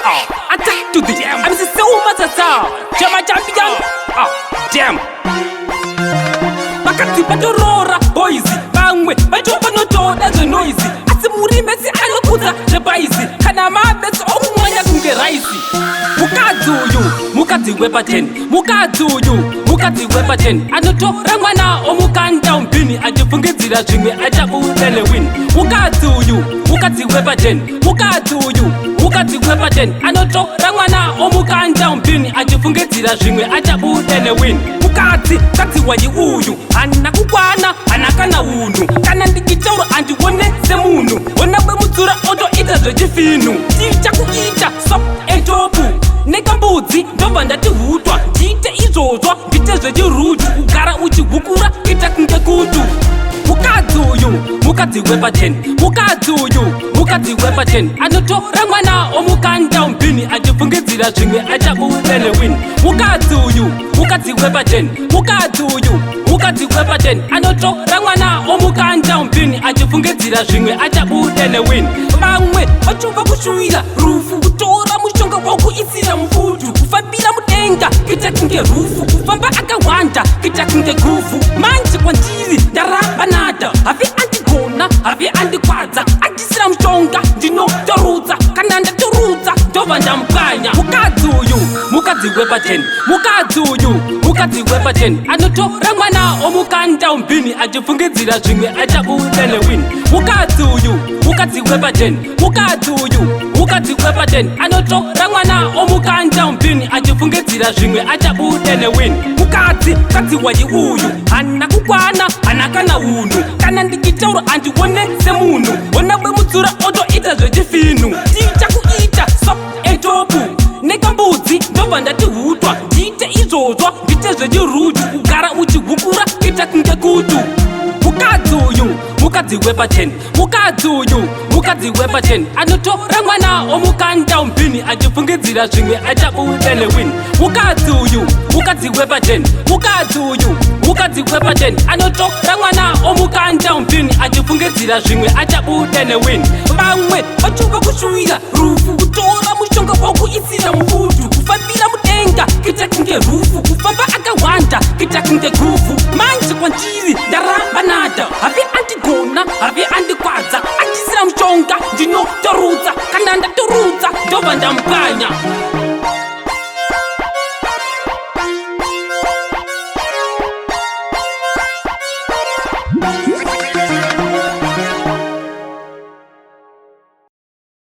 Attack to the jam. I'm so much as Jam champion. Jam. Makati patorora boys. Bangwe. Bajoba no door that's a noisy. Asimuri mesi alokuza jebaizi. Kana mabes okumanya kunge raisi. Mukati wepa 10. Mukati wepa 10. Anoto rangwana omukanda umpini. Ajifungizira jingwe ajabudele win. Mukati wepa 10. Mukati wepa 10. Anoto rangwana omukanda umpini. Ajifungizira jingwe ajabudele win. Mukati wayi uyu. Anakukwana anakana unu. Kana ndikitauro andiwone semunu. Wona mutsura oto ita zvechifinu. Ticha kuita sop etopu. Nekambudzi ndobva ndatihutwa ndiite izvozvo ndite zvechirudu kugara uchihukura ita kunge kutu. Mukadzi wepa 10. Mukadzi wepa 10. Anotora mwana omukanda umpini achifungidzira zvimwe achabudele win. Mukadzi wepa 10. Mukadzi wepa 10. Anotora mwana omukanda umpini achifungidzira zvimwe achabudele win. Vamwe vachobva kushuwira rufu kutora mushonga wakuisira mufutu kufambira mudenga kuita kunge rufu kufamba akawanda kuita kunge gufu. Manje kwandiri ndaramba nada havi andigona havi andikwadza andisira mushonga ndinotorudza kana ndatorudza ndobva ndamukanya. Mukadzi wepa 10. Mukadzi wepa 10. Anotora mwana omukanda umpini achifungidzira zvimwe achabudele win. Mukadzi wepa 10. Mukadzi wepa 10. Anotora mwana omukanda umpini achifungidzira zvimwe achabudele win. Mukadzi wayi uyu anakukwana anakana unu. Kana ndikitaura andiwone semunu. Wona wemutsura otoita zvechifinu. Ticha kuita sop etopu. Nekambudzi ndobva ndatihutwa ndiite izvozvo ndite zvechirudu kugara uchihukura ita kunge kutu. Mukadzi wepa 10. Mukadzi wepa 10. Anotora mwana omukanda umpini achifungidzira zvimwe achabudele win. Mukadzi wepa 10. Mukadzi wepa 10. Anotora mwana omukanda umpini achifungidzira zvimwe achabudele win. Vamwe vachobva kushuwira rufu kutora mushonga wakuisira mufutu kufambira mudenga kuita kunge rufu kufamba akawanda kuita kunge gufu. Manje kwandiri ndaramba nada havi andigona havi andikwadza andisira mushonga ndinotorudza kana ndatorudza ndobva ndamukanya.